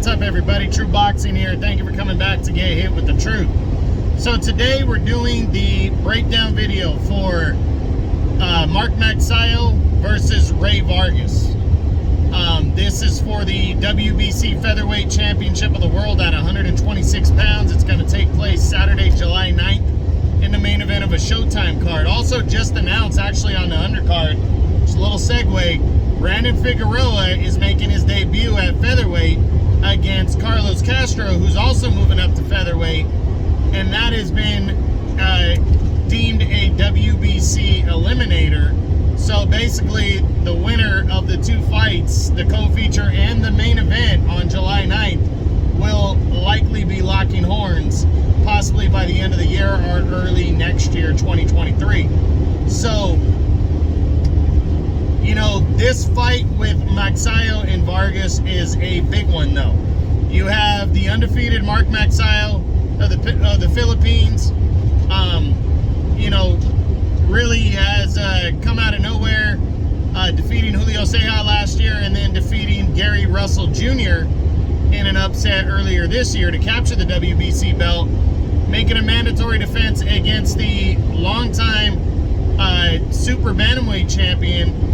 What's up, everybody? True Boxing here. Thank you for coming back to get hit with the truth. So today we're doing the breakdown video for Mark Magsayo versus Rey Vargas. This is for the WBC Featherweight Championship of the World at 126 pounds. It's going to take place Saturday, July 9th in the main event of a Showtime card. Also just announced, actually, on the undercard, just a little segue, Brandon Figueroa is making his debut at Featherweight against Carlos Castro, who's also moving up to Featherweight, and that has been deemed a WBC eliminator. So basically, the winner of the two fights, the co-feature and the main event on July 9th, will likely be locking horns, possibly by the end of the year or early next year, 2023. So, you know, this fight with Magsayo and Vargas is a big one, though. You have the undefeated Mark Magsayo of the Philippines. You know, really has come out of nowhere, defeating Julio Ceja last year and then defeating Gary Russell Jr. in an upset earlier this year to capture the WBC belt, making a mandatory defense against the longtime super bantamweight champion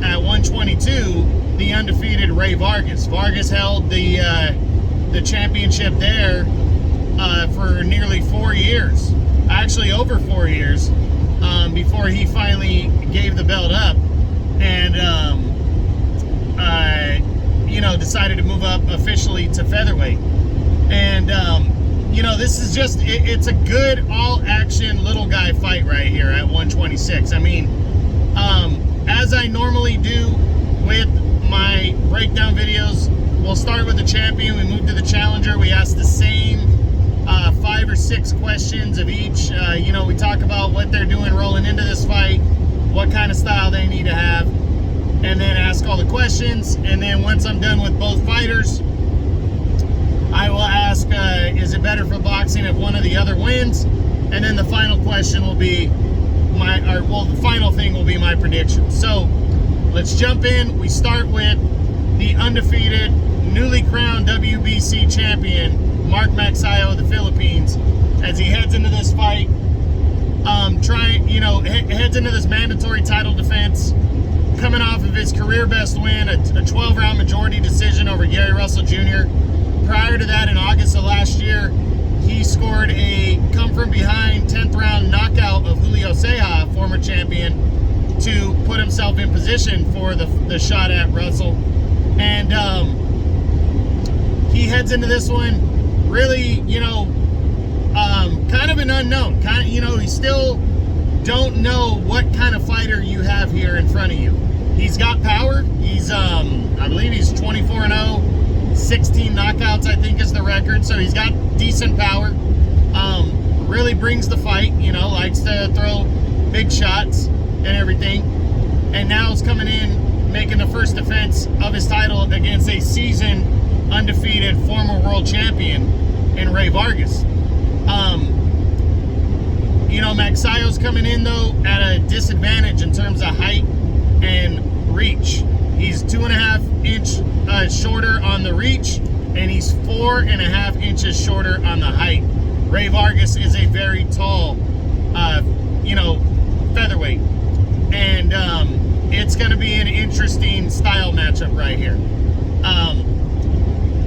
at 122, the undefeated Rey Vargas. Vargas held the championship there for nearly 4 years, actually over 4 years, before he finally gave the belt up and you know, decided to move up officially to featherweight. And you know, this is just it's a good all-action little guy fight right here at 126. I mean, as I normally do with my breakdown videos, we'll start with the champion, we move to the challenger, we ask the same 5 or 6 questions of each. You know, we talk about what they're doing rolling into this fight, what kind of style they need to have, and then ask all the questions. And then once I'm done with both fighters, I will ask, is it better for boxing if one or the other wins? And then the final question will be the final thing will be my prediction. So let's jump in. We start with the undefeated, newly crowned WBC champion, Mark Magsayo of the Philippines, as he heads into this fight, heads into this mandatory title defense, coming off of his career best win, a 12-round majority decision over Gary Russell Jr. Prior to that, in August of last year, he scored a come-from-behind 10th round knockout of Julio Ceja, former champion, to put himself in position for the shot at Russell. And he heads into this one really, you know, kind of an unknown. You still don't know what kind of fighter you have here in front of you. He's got power. He's, I believe he's 24-0. 16 knockouts, I think, is the record. So he's got decent power. Really brings the fight, you know, likes to throw big shots and everything. And now he's coming in, making the first defense of his title against a seasoned, undefeated former world champion in Rey Vargas. You know, Magsayo's coming in, though, at a disadvantage in terms of height and reach. He's 2.5 inch shorter on the reach, and he's 4.5 inches shorter on the height. Rey Vargas is a very tall, you know, featherweight, and it's going to be an interesting style matchup right here.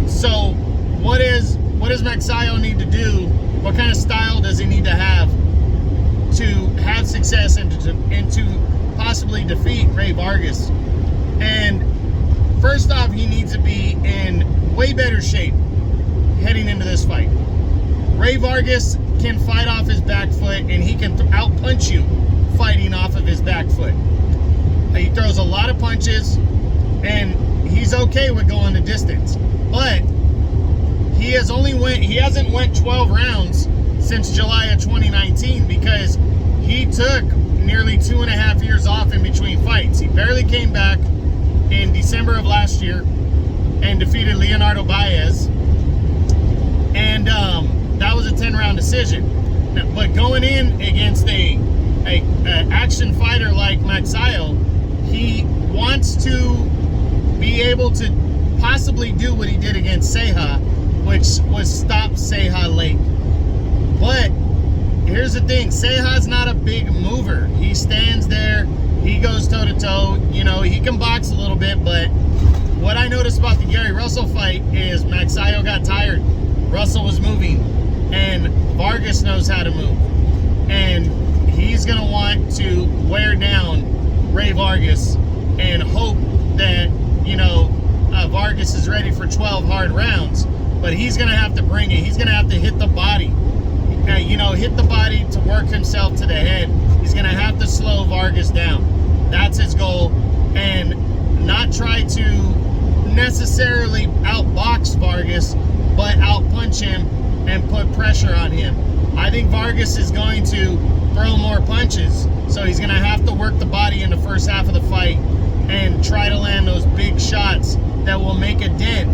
So, what does Magsayo need to do? What kind of style does he need to have success and to possibly defeat Rey Vargas? And first off, he needs to be in way better shape heading into this fight. Rey Vargas can fight off his back foot, and he can out-punch you fighting off of his back foot. He throws a lot of punches, and he's okay with going the distance. But he hasn't went 12 rounds since July of 2019 because he took nearly 2.5 years off in between fights. He barely came back in December of last year and defeated Leonardo Baez, and that was a 10-round decision. But going in against a action fighter like Magsayo, he wants to be able to possibly do what he did against Ceja, which was stop Ceja late. But here's the thing, Ceja's not a big mover. He stands there, he goes toe-to-toe, you know, he can box a little bit, but what I noticed about the Gary Russell fight is Magsayo got tired, Russell was moving, and Vargas knows how to move. And he's going to want to wear down Rey Vargas and hope that, you know, Vargas is ready for 12 hard rounds, but he's going to have to bring it. He's going to have to hit the body. You know, hit the body to work himself to the head. He's going to have to slow Vargas down. That's his goal. And not try to necessarily outbox Vargas, but outpunch him and put pressure on him. I think Vargas is going to throw more punches. So he's going to have to work the body in the first half of the fight and try to land those big shots that will make a dent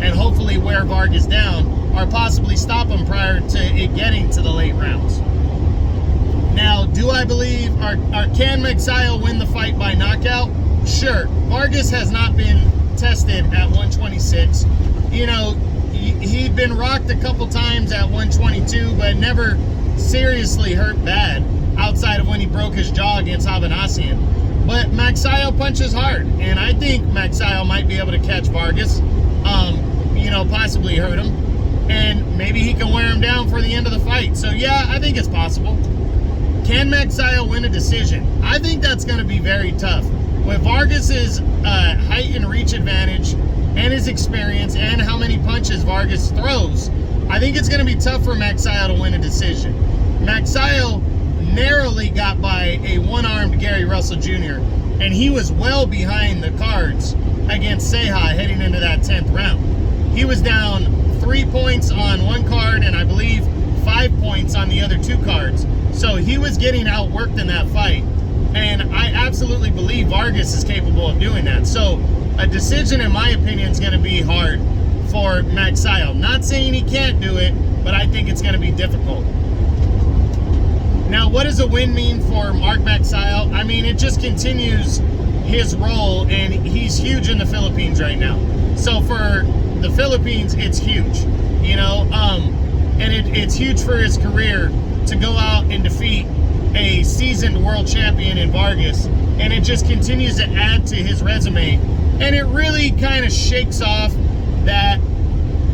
and hopefully wear Vargas down, or possibly stop him prior to it getting to the late rounds. Now, do I believe, or can Magsayo win the fight by knockout? Sure. Vargas has not been tested at 126. You know, he'd been rocked a couple times at 122, but never seriously hurt bad outside of when he broke his jaw against Avanasian. But Magsayo punches hard, and I think Magsayo might be able to catch Vargas, you know, possibly hurt him, and maybe he can wear him down for the end of the fight. So yeah, I think it's possible. Can Magsayo win a decision? I think that's going to be very tough. With Vargas's height and reach advantage and his experience and how many punches Vargas throws, I think it's going to be tough for Magsayo to win a decision. Magsayo narrowly got by a one-armed Gary Russell Jr., and he was well behind the cards against Ceja heading into that 10th round. He was down 3 points on one card and I believe 5 points on the other two cards. So he was getting outworked in that fight. And I absolutely believe Vargas is capable of doing that. So a decision, in my opinion, is going to be hard for Magsayo. Not saying he can't do it, but I think it's going to be difficult. Now, what does a win mean for Mark Magsayo? I mean, it just continues his role, and he's huge in the Philippines right now. So for the Philippines, it's huge, you know, and it's huge for his career to go out and defeat a seasoned world champion in Vargas, and it just continues to add to his resume, and it really kind of shakes off that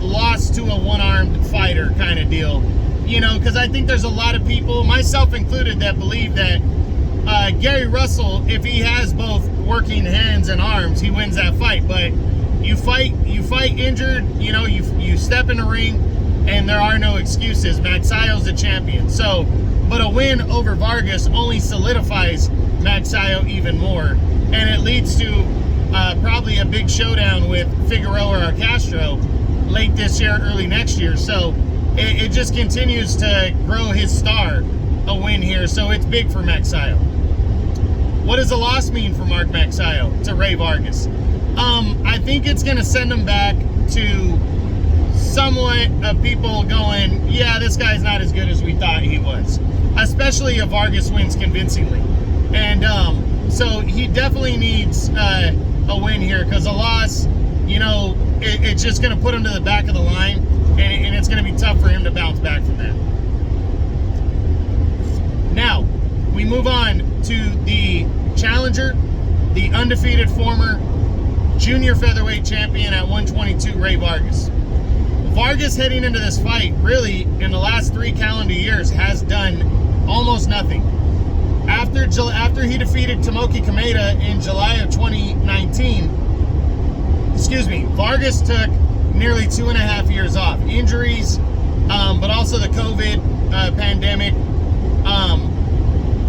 loss to a one-armed fighter kind of deal, you know, because I think there's a lot of people, myself included, that believe that Gary Russell, if he has both working hands and arms, he wins that fight. But you fight injured, you know, you step in the ring, and there are no excuses. Magsayo's the champion. So, but a win over Vargas only solidifies Magsayo even more, and it leads to probably a big showdown with Figueroa or Castro late this year, early next year. So it just continues to grow his star, a win here. So it's big for Magsayo. What does a loss mean for Mark Magsayo to Rey Vargas? I think it's going to send him back to somewhat of people going, yeah, this guy's not as good as we thought he was, especially if Vargas wins convincingly. And so he definitely needs a win here, because a loss, you know, it's just going to put him to the back of the line, and it's going to be tough for him to bounce back from that. Now, we move on to the challenger, the undefeated former junior featherweight champion at 122, Rey Vargas. Vargas, heading into this fight, really, in the last 3 calendar years, has done almost nothing. After he defeated Tomoki Kameda in July of 2019, Vargas took nearly 2.5 years off. Injuries, but also the COVID pandemic.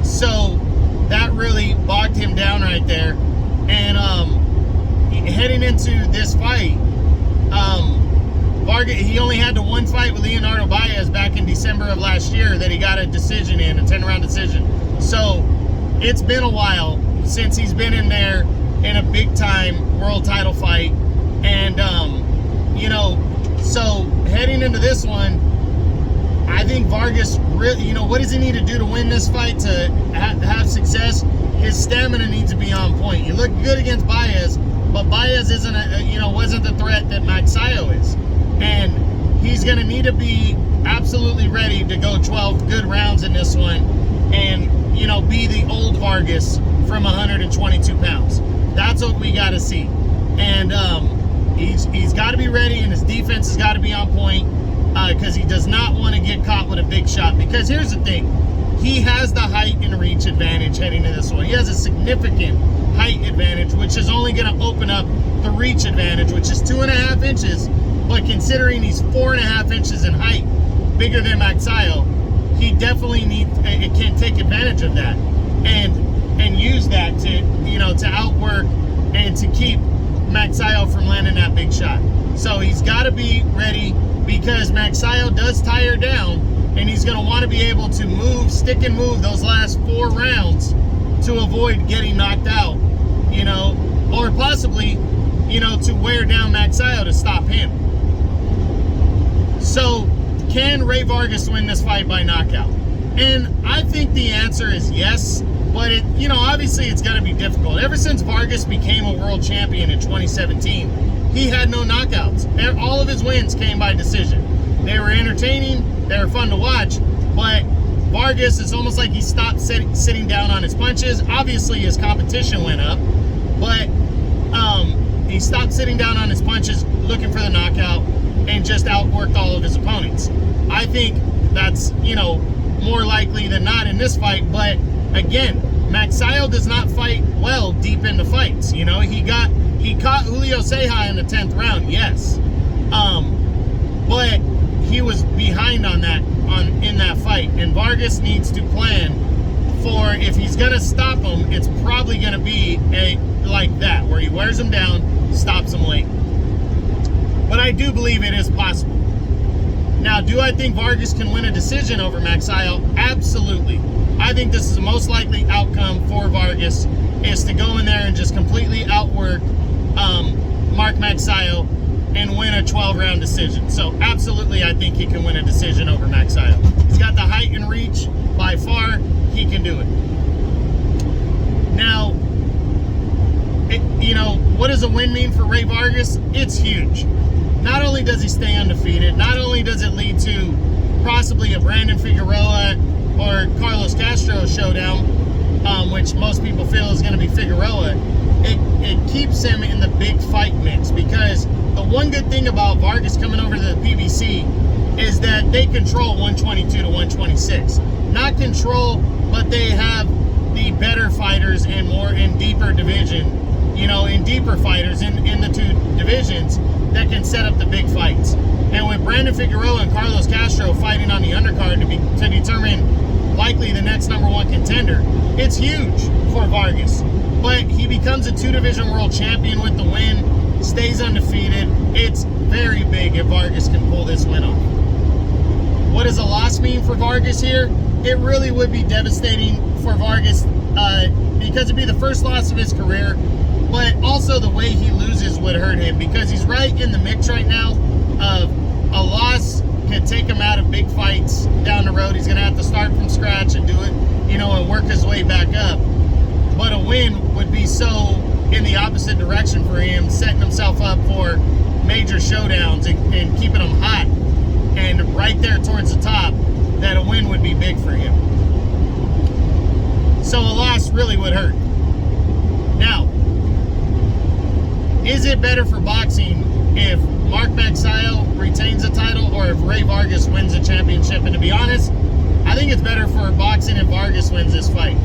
So that really bogged him down right there. And heading into this fight, Vargas, he only had the one fight with Leonardo Baez back in December of last year that he got a decision in, a 10-round decision. So it's been a while since he's been in there in a big-time world title fight. And, you know, so heading into this one, I think Vargas really, you know, what does he need to do to win this fight to have success? His stamina needs to be on point. He looked good against Baez, but Baez isn't wasn't the threat And he's going to need to be absolutely ready to go 12 good rounds in this one and, you know, be the old Vargas from 122 pounds. That's what we got to see. And he's got to be ready, and his defense has got to be on point because he does not want to get caught with a big shot. Because here's the thing. He has the height and reach advantage heading to this one. He has a significant height advantage, which is only going to open up the reach advantage, which is 2.5 inches. But considering he's 4.5 inches in height, bigger than Magsayo, he definitely can take advantage of that and use that to, you know, to outwork and to keep Magsayo from landing that big shot. So he's got to be ready because Magsayo does tire down, and he's going to want to be able to move, stick and move those last 4 rounds to avoid getting knocked out, you know, or possibly, you know, to wear down Magsayo to stop him. So, can Rey Vargas win this fight by knockout? And I think the answer is yes, but it, you know, obviously it's going to be difficult. Ever since Vargas became a world champion in 2017, he had no knockouts. All of his wins came by decision. They were entertaining, they were fun to watch, but Vargas, it's almost like he stopped sitting down on his punches. Obviously his competition went up, but he stopped sitting down on his punches looking for the knockout and just outworked all of his opponents. I think that's, you know, more likely than not in this fight, but again, Magsayo does not fight well deep into fights. You know, he caught Julio Ceja in the 10th round, yes. But he was behind on that in that fight, and Vargas needs to plan for, if he's gonna stop him, it's probably gonna be like that, where he wears him down, stops him late. But I do believe it is possible. Now, do I think Vargas can win a decision over Magsayo? Absolutely. I think this is the most likely outcome for Vargas, is to go in there and just completely outwork Mark Magsayo and win a 12-round decision. So absolutely, I think he can win a decision over Magsayo. He's got the height and reach. By far, he can do it. Now, you know, what does a win mean for Rey Vargas? It's huge. Not only does he stay undefeated, not only does it lead to possibly a Brandon Figueroa or Carlos Castro showdown, which most people feel is going to be Figueroa, it keeps him in the big fight mix, because the one good thing about Vargas coming over to the PBC is that they control 122 to 126. Not control, but they have the better fighters and more in deeper division, you know, in deeper fighters in the 2 divisions that can set up the big fights. And with Brandon Figueroa and Carlos Castro fighting on the undercard to determine likely the next #1 contender, it's huge for Vargas. But he becomes a 2-division world champion with the win, stays undefeated. It's very big if Vargas can pull this win off. What does a loss mean for Vargas here? It really would be devastating for Vargas because it'd be the first loss of his career, but also the way he loses would hurt him, because he's right in the mix right now of a loss could take him out of big fights down the road. He's going to have to start from scratch and do it, you know, and work his way back up. But a win would be so in the opposite direction for him, setting himself up for major showdowns and keeping him hot and right there towards the top, that a win would be big for him. So a loss really would hurt. Now, is it better for boxing if Mark Magsayo retains the title or if Rey Vargas wins the championship? And to be honest, I think it's better for boxing if Vargas wins this fight.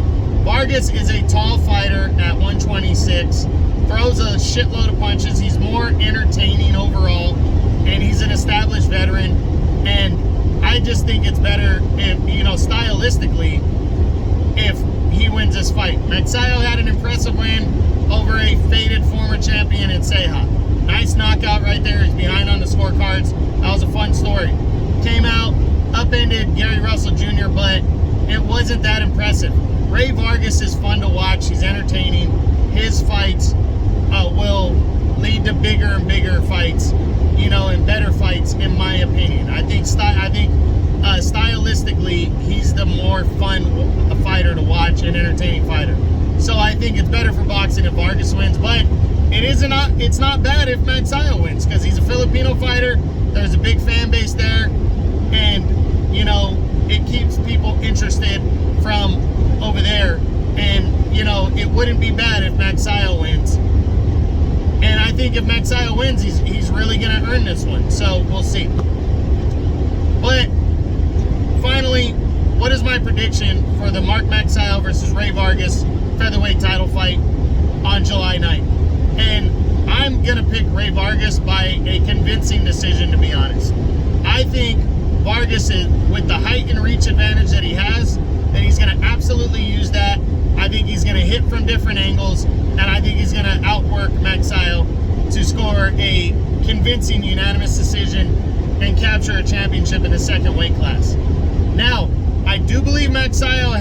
Vargas is a tall fighter at 126, throws a shitload of punches. He's more entertaining overall, and he's an established veteran. And I just think it's better if, you know, stylistically, if he wins this fight. Magsayo had an impressive win over a faded former champion in Ceja. Nice knockout right there. He's behind on the scorecards. That was a fun story. Came out, upended Gary Russell Jr., but it wasn't that impressive. Rey Vargas is fun to watch. He's entertaining. His fights will lead to bigger and bigger fights, you know, and better fights, in my opinion. I think stylistically, he's the more fun fighter to watch and entertaining fighter. So I think it's better for boxing if Vargas wins, but it's not bad if Magsayo wins, because he's a Filipino fighter. There's you know, it keeps people interested from over there. And, you know, it wouldn't be bad if Magsayo wins. And I think if Magsayo wins, he's really going to earn this one. So we'll see. But finally, what is my prediction for the Mark Magsayo versus Rey Vargas featherweight title fight on July 9th? And I'm going to pick Rey Vargas by a convincing decision, to be honest. I think Vargas, is, with the height and reach advantage that he has, that he's going to absolutely use that. I think he's going to hit from different angles, and I think he's going to outwork Magsayo to score a convincing unanimous decision and capture a championship in the second weight class. Now, I do believe Magsayo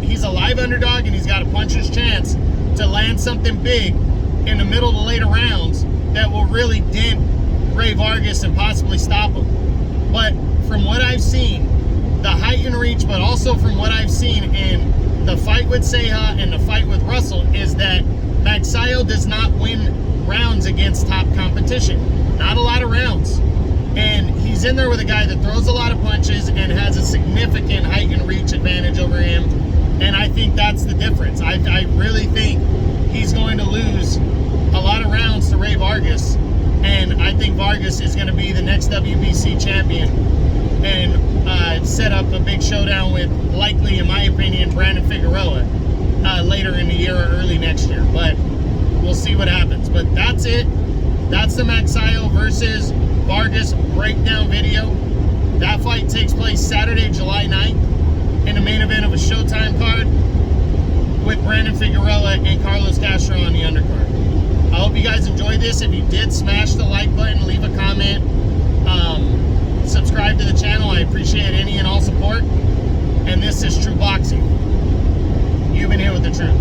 he's a live underdog, and he's got a puncher's chance to land something big in the middle of the later rounds that will really dent Rey Vargas and possibly stop him. But from what I've seen, the height and reach, but also from what I've seen in the fight with Ceja and the fight with Russell, is that Magsayo does not win rounds against top competition. Not a lot of rounds. And he's in there with a guy that throws a lot of punches and has a significant height and reach advantage over him. And I think that's the difference. I really think he's going to lose a lot of rounds to Rey Vargas. And I think Vargas is going to be the next WBC champion and set up a big showdown with, likely, in my opinion, Brandon Figueroa later in the year or early next year. But we'll see what happens. But that's it. That's the Magsayo versus Vargas breakdown video. That fight takes place Saturday, July 9th in the main event of a Showtime card with Brandon Figueroa and Carlos Castro on the undercard. I hope you guys enjoyed this. If you did, smash the like button, leave a comment, subscribe to the channel. I appreciate any and all support. And this is True Boxing. You've been here with the truth.